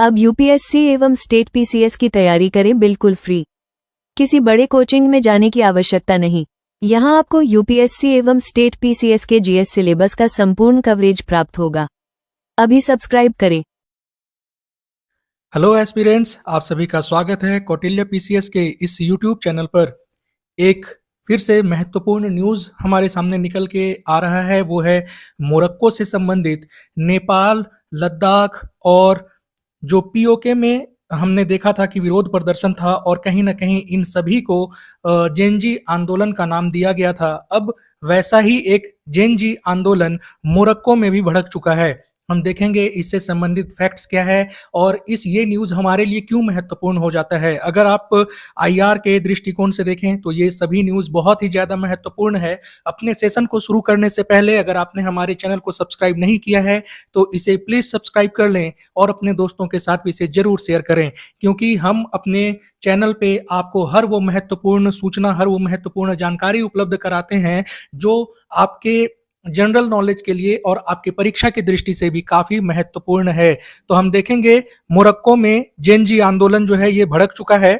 अब यूपीएससी एवं state PCS की तैयारी करें बिल्कुल फ्री। किसी बड़े कोचिंग में जाने की आवश्यकता नहीं। यहाँ आपको यूपीएससी एवं स्टेट पीसीएस के जीएस सिलेबस का संपूर्ण कवरेज प्राप्त होगा। अभी सब्सक्राइब करें। हेलो एस्पिरेंट्स, आप सभी का स्वागत है कौटिल्य पीसीएस के इस यूट्यूब चैनल पर। एक फिर से महत्वपूर्ण न्यूज़ हमारे सामने निकल के आ रहा है, वो है मोरक्को से संबंधित। नेपाल, लद्दाख और जो पीओके में हमने देखा था कि विरोध प्रदर्शन था और कहीं न कहीं इन सभी को जेनजी आंदोलन का नाम दिया गया था। अब वैसा ही एक जेनजी आंदोलन मोरक्को में भी भड़क चुका है। हम देखेंगे इससे संबंधित फैक्ट्स क्या है और ये न्यूज़ हमारे लिए क्यों महत्वपूर्ण हो जाता है। अगर आप आईआर के दृष्टिकोण से देखें तो ये सभी न्यूज़ बहुत ही ज़्यादा महत्वपूर्ण है। अपने सेशन को शुरू करने से पहले अगर आपने हमारे चैनल को सब्सक्राइब नहीं किया है तो इसे प्लीज़ सब्सक्राइब कर लें और अपने दोस्तों के साथ भी इसे ज़रूर शेयर करें, क्योंकि हम अपने चैनल पे आपको हर वो महत्वपूर्ण सूचना, हर वो महत्वपूर्ण जानकारी उपलब्ध कराते हैं जो आपके जनरल नॉलेज के लिए और आपके परीक्षा की दृष्टि से भी काफ़ी महत्वपूर्ण है। तो हम देखेंगे मोरक्को में जेनजी आंदोलन जो है ये भड़क चुका है।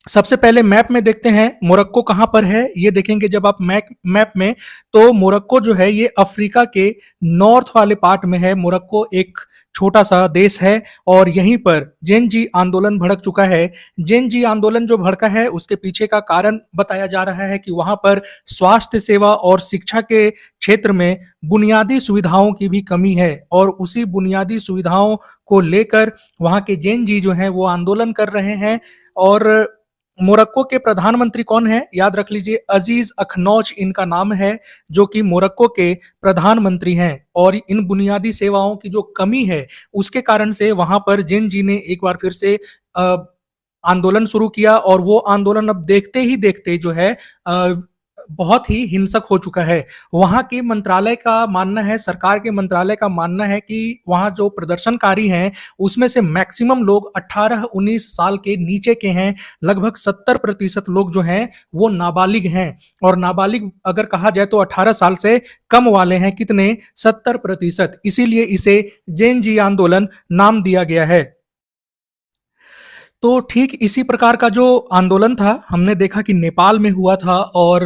सबसे पहले मैप में देखते हैं मोरक्को कहाँ पर है। ये देखेंगे जब आप मैप में, तो मोरक्को जो है ये अफ्रीका के नॉर्थ वाले पार्ट में है। मोरक्को एक छोटा सा देश है और यहीं पर जेनजी आंदोलन भड़क चुका है। जेनजी आंदोलन जो भड़का है उसके पीछे का कारण बताया जा रहा है कि वहां पर स्वास्थ्य सेवा और शिक्षा के क्षेत्र में बुनियादी सुविधाओं की भी कमी है और उसी बुनियादी सुविधाओं को लेकर वहां के जेनजी जो हैं वो आंदोलन कर रहे हैं। और मोरक्को के प्रधानमंत्री कौन है, याद रख लीजिए, अजीज अखनौच इनका नाम है, जो कि मोरक्को के प्रधानमंत्री हैं। और इन बुनियादी सेवाओं की जो कमी है उसके कारण से वहां पर जेनजी ने एक बार फिर से आंदोलन शुरू किया और वो आंदोलन अब देखते ही देखते जो है बहुत ही हिंसक हो चुका है। वहां के मंत्रालय का मानना है, सरकार के मंत्रालय का मानना है कि वहां जो प्रदर्शनकारी हैं उसमें से मैक्सिमम लोग 18-19 साल के नीचे के हैं। लगभग 70% लोग जो हैं वो नाबालिग हैं और नाबालिग अगर कहा जाए तो 18 साल से कम वाले हैं। कितने? 70%। इसीलिए इसे जेनजी आंदोलन नाम दिया गया है। तो ठीक इसी प्रकार का जो आंदोलन था हमने देखा कि नेपाल में हुआ था और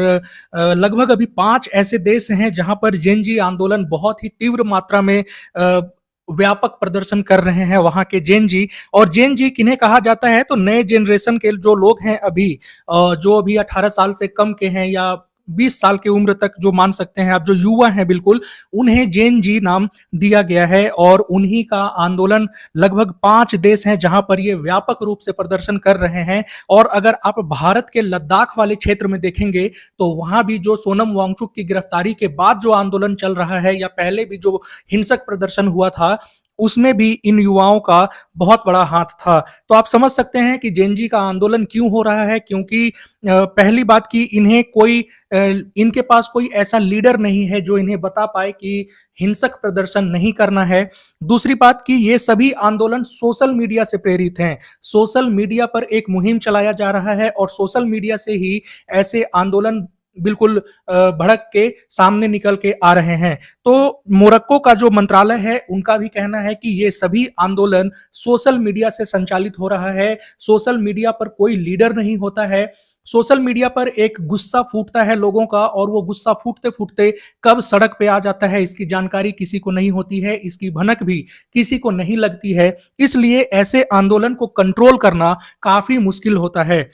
लगभग अभी 5 ऐसे देश हैं जहां पर जेनजी आंदोलन बहुत ही तीव्र मात्रा में व्यापक प्रदर्शन कर रहे हैं वहां के जेनजी। और जेनजी किन्हें कहा जाता है, तो नए जनरेशन के जो लोग हैं अभी जो अभी 18 साल से कम के हैं या 20 साल की उम्र तक जो मान सकते हैं आप, जो युवा हैं बिल्कुल, उन्हें जेनजी नाम दिया गया है। और उन्हीं का आंदोलन लगभग 5 देश हैं जहां पर ये व्यापक रूप से प्रदर्शन कर रहे हैं। और अगर आप भारत के लद्दाख वाले क्षेत्र में देखेंगे तो वहां भी जो सोनम वांगचुक की गिरफ्तारी के बाद जो आंदोलन चल रहा है या पहले भी जो हिंसक प्रदर्शन हुआ था उसमें भी इन युवाओं का बहुत बड़ा हाथ था। तो आप समझ सकते हैं कि जेनजी का आंदोलन क्यों हो रहा है, क्योंकि पहली बात कि इन्हें कोई इनके पास कोई ऐसा लीडर नहीं है जो इन्हें बता पाए कि हिंसक प्रदर्शन नहीं करना है। दूसरी बात कि ये सभी आंदोलन सोशल मीडिया से प्रेरित हैं। सोशल मीडिया पर एक मुहिम चलाया जा रहा है और सोशल मीडिया से ही ऐसे आंदोलन बिल्कुल भड़क के सामने निकल के आ रहे हैं। तो मोरक्को का जो मंत्रालय है उनका भी कहना है कि ये सभी आंदोलन सोशल मीडिया से संचालित हो रहा है। सोशल मीडिया पर कोई लीडर नहीं होता है। सोशल मीडिया पर एक गुस्सा फूटता है लोगों का और वो गुस्सा फूटते फूटते कब सड़क पे आ जाता है इसकी जानकारी किसी को नहीं होती है, इसकी भनक भी किसी को नहीं लगती है। इसलिए ऐसे आंदोलन को कंट्रोल करना काफी मुश्किल होता है।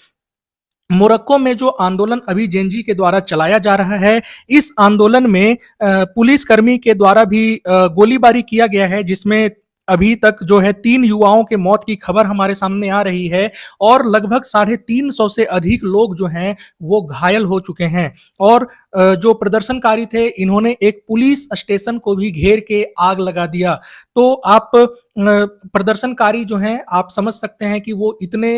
मोरक्को में जो आंदोलन अभी जेनजी के द्वारा चलाया जा रहा है, इस आंदोलन में पुलिसकर्मी के द्वारा भी गोलीबारी किया गया है, जिसमें अभी तक जो है 3 युवाओं के मौत की खबर हमारे सामने आ रही है और लगभग 350 से अधिक लोग जो हैं वो घायल हो चुके हैं। और जो प्रदर्शनकारी थे इन्होंने एक पुलिस स्टेशन को भी घेर के आग लगा दिया। तो आप प्रदर्शनकारी जो हैं आप समझ सकते हैं कि वो इतने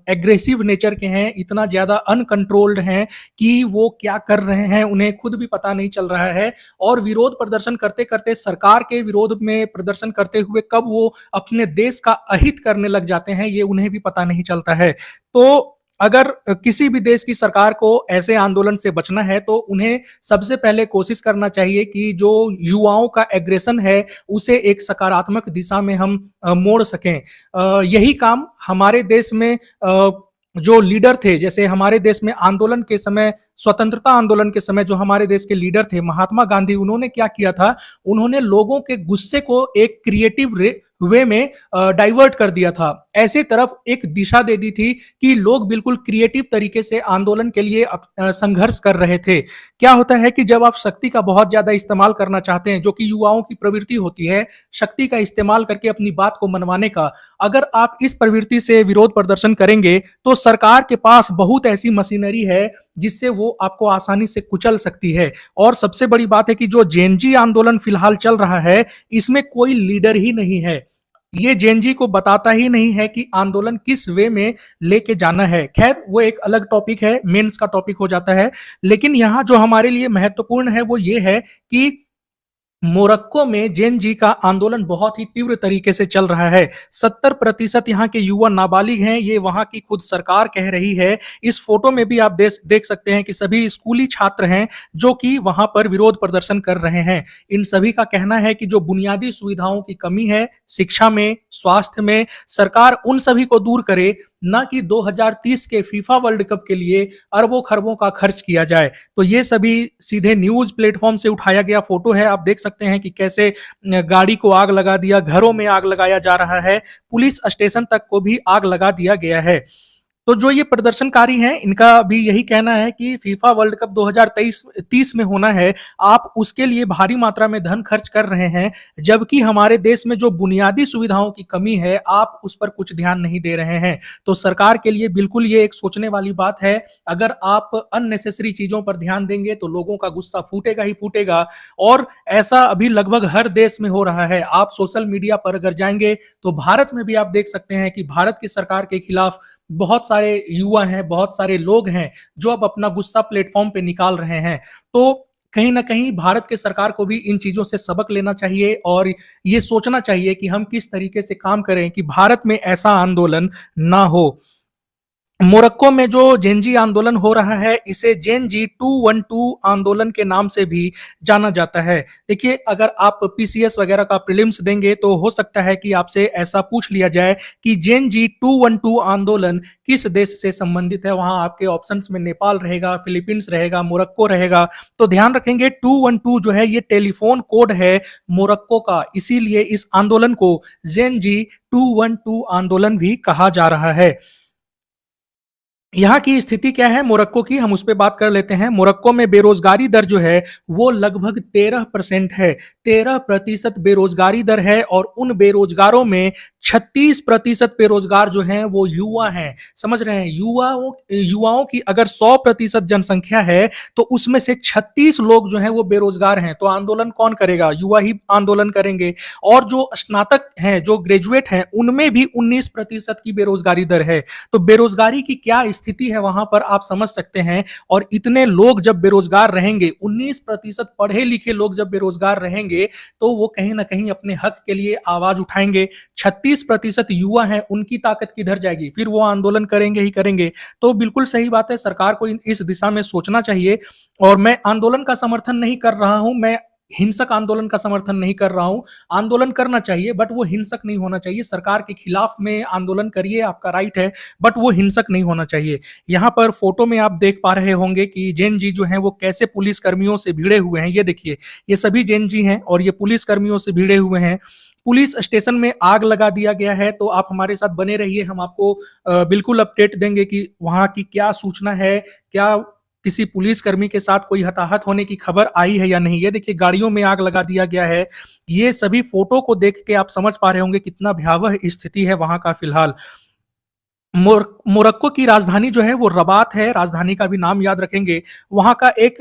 एग्रेसिव नेचर के हैं, इतना ज्यादा अनकंट्रोल्ड हैं कि वो क्या कर रहे हैं उन्हें खुद भी पता नहीं चल रहा है। और विरोध प्रदर्शन करते करते, सरकार के विरोध में प्रदर्शन करते हुए कब वो अपने देश का अहित करने लग जाते हैं ये उन्हें भी पता नहीं चलता है। तो अगर किसी भी देश की सरकार को ऐसे आंदोलन से बचना है तो उन्हें सबसे पहले कोशिश करना चाहिए कि जो युवाओं का एग्रेशन है उसे एक सकारात्मक दिशा में हम मोड़ सकें। यही काम हमारे देश में जो लीडर थे, जैसे हमारे देश में आंदोलन के समय, स्वतंत्रता आंदोलन के समय जो हमारे देश के लीडर थे महात्मा गांधी, उन्होंने क्या किया था, उन्होंने लोगों के गुस्से को एक क्रिएटिव वे में डाइवर्ट कर दिया था। ऐसे तरफ एक दिशा दे दी थी कि लोग बिल्कुल क्रिएटिव तरीके से आंदोलन के लिए संघर्ष कर रहे थे। क्या होता है कि जब आप शक्ति का बहुत ज्यादा इस्तेमाल करना चाहते हैं, जो कि युवाओं की प्रवृत्ति होती है, शक्ति का इस्तेमाल करके अपनी बात को मनवाने का, अगर आप इस प्रवृत्ति से विरोध प्रदर्शन करेंगे तो सरकार के पास बहुत ऐसी मशीनरी है जिससे वो आपको आसानी से कुचल सकती है। और सबसे बड़ी बात है कि जो जेनजी आंदोलन फिलहाल चल रहा है, इसमें कोई लीडर ही नहीं है। ये जेनजी को बताता ही नहीं है कि आंदोलन किस वे में लेके जाना है। खैर, वो एक अलग टॉपिक है, मेंस का टॉपिक हो जाता है। लेकिन यहाँ जो हमारे लिए महत्वपूर्ण है वो ये है कि मोरक्को में जेन जी का आंदोलन बहुत ही तीव्र तरीके से चल रहा है। 70% यहाँ के युवा नाबालिग हैं, ये वहां की खुद सरकार कह रही है। इस फोटो में भी आप देख सकते हैं कि सभी स्कूली छात्र हैं जो कि वहां पर विरोध प्रदर्शन कर रहे हैं। इन सभी का कहना है कि जो बुनियादी सुविधाओं की कमी है, शिक्षा में, स्वास्थ्य में, सरकार उन सभी को दूर करे, ना कि 2030 के फीफा वर्ल्ड कप के लिए अरबों खरबों का खर्च किया जाए। तो ये सभी सीधे न्यूज प्लेटफॉर्म से उठाया गया फोटो है। आप देख सकते हैं कि कैसे गाड़ी को आग लगा दिया, घरों में आग लगाया जा रहा है, पुलिस स्टेशन तक को भी आग लगा दिया गया है। तो जो ये प्रदर्शनकारी हैं, इनका भी यही कहना है कि फीफा वर्ल्ड कप 2023 में होना है, आप उसके लिए भारी मात्रा में धन खर्च कर रहे हैं, जबकि हमारे देश में जो बुनियादी सुविधाओं की कमी है, आप उस पर कुछ ध्यान नहीं दे रहे हैं। तो सरकार के लिए बिल्कुल ये एक सोचने वाली बात है। अगर आप अननेसेसरी चीजों पर ध्यान देंगे तो लोगों का गुस्सा फूटेगा ही फूटेगा। और ऐसा अभी लगभग हर देश में हो रहा है। आप सोशल मीडिया पर अगर जाएंगे तो भारत में भी आप देख सकते हैं कि भारत की सरकार के खिलाफ बहुत सारे युवा हैं, बहुत सारे लोग हैं जो अब अपना गुस्सा प्लेटफॉर्म पे निकाल रहे हैं। तो कहीं ना कहीं भारत के सरकार को भी इन चीजों से सबक लेना चाहिए और ये सोचना चाहिए कि हम किस तरीके से काम करें कि भारत में ऐसा आंदोलन ना हो। मोरक्को में जो जेनजी आंदोलन हो रहा है, इसे जेनजी 212 आंदोलन के नाम से भी जाना जाता है। देखिए, अगर आप पीसीएस वगैरह का प्रीलिम्स देंगे तो हो सकता है कि आपसे ऐसा पूछ लिया जाए कि जेनजी 212 आंदोलन किस देश से संबंधित है। वहां आपके ऑप्शंस में नेपाल रहेगा, फिलीपींस रहेगा, मोरक्को रहेगा। तो ध्यान रखेंगे 212 जो है ये टेलीफोन कोड है मोरक्को का, इसीलिए इस आंदोलन को जेनजी 212 आंदोलन भी कहा जा रहा है। यहाँ की स्थिति क्या है मोरक्को की, हम उस पर बात कर लेते हैं। मोरक्को में बेरोजगारी दर जो है वो लगभग 13% है। 13% बेरोजगारी दर है और उन बेरोजगारों में 36% बेरोजगार जो हैं वो युवा हैं। समझ रहे हैं, युवाओं की अगर 100% जनसंख्या है तो उसमें से 36 लोग जो हैं वो बेरोजगार हैं। तो आंदोलन कौन करेगा? युवा ही आंदोलन करेंगे। और जो स्नातक हैं, जो ग्रेजुएट हैं, उनमें भी 19% की बेरोजगारी दर है। तो बेरोजगारी की क्या स्थिति है वहां पर आप समझ सकते हैं। और इतने लोग जब बेरोजगार रहेंगे, 19% पढ़े लिखे लोग जब बेरोजगार रहेंगे तो वो कहीं ना कहीं अपने हक के लिए आवाज उठाएंगे। 36% युवा हैं, उनकी ताकत किधर जाएगी? फिर वो आंदोलन करेंगे ही करेंगे। तो बिल्कुल सही बात है, सरकार को इस दिशा में सोचना चाहिए। और मैं आंदोलन का समर्थन नहीं कर रहा हूं, मैं हिंसक आंदोलन का समर्थन नहीं कर रहा हूं। आंदोलन करना चाहिए बट वो हिंसक नहीं होना चाहिए। सरकार के खिलाफ में आंदोलन करिए, आपका राइट है, बट वो हिंसक नहीं होना चाहिए। यहाँ पर फोटो में आप देख पा रहे होंगे कि जैन जी जो हैं वो कैसे पुलिस कर्मियों से भिड़े हुए हैं। ये देखिए, ये सभी जैन जी हैं और ये पुलिस कर्मियों से भिड़े हुए हैं। पुलिस स्टेशन में आग लगा दिया गया है। तो आप हमारे साथ बने रहिए, हम आपको बिल्कुल अपडेट देंगे कि वहां की क्या सूचना है, क्या किसी पुलिसकर्मी के साथ कोई हताहत होने की खबर आई है या नहीं। ये देखिए, गाड़ियों में आग लगा दिया गया है। ये सभी फोटो को देख के आप समझ पा रहे होंगे कितना भयावह स्थिति है वहां का फिलहाल। मोरक्को की राजधानी जो है वो रबात है, राजधानी का भी नाम याद रखेंगे। वहां का एक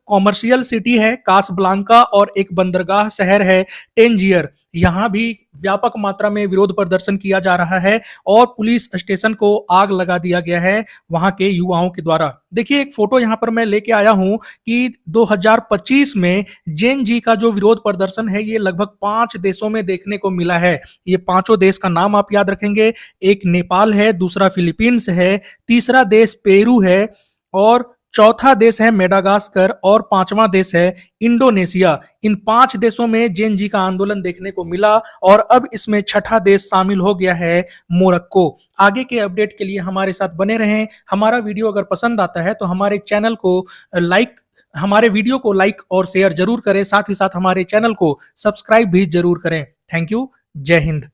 कॉमर्शियल सिटी है कासब्लांका और एक बंदरगाह शहर है टेंजियर। यहाँ भी व्यापक मात्रा में विरोध प्रदर्शन किया जा रहा है और पुलिस स्टेशन को आग लगा दिया गया है वहां के युवाओं के द्वारा। देखिए, एक फोटो यहाँ पर मैं लेके आया हूं कि 2025 में जेन जी का जो विरोध प्रदर्शन है ये लगभग 5 देशों में देखने को मिला है। ये 5 देश का नाम आप याद रखेंगे। एक नेपाल है, दूसरा दूसरा फिलीपींस है, तीसरा देश पेरू है और चौथा देश है मेडागास्कर और पांचवा देश है इंडोनेशिया। इन 5 देशों में जेन जी का आंदोलन देखने को मिला और अब इसमें छठा देश शामिल हो गया है मोरक्को। आगे के अपडेट के लिए हमारे साथ बने रहें। हमारा वीडियो अगर पसंद आता है तो हमारे चैनल को हमारे वीडियो को लाइक और शेयर जरूर करें, साथ ही साथ हमारे चैनल को सब्सक्राइब भी जरूर करें। Thank you. जय हिंद।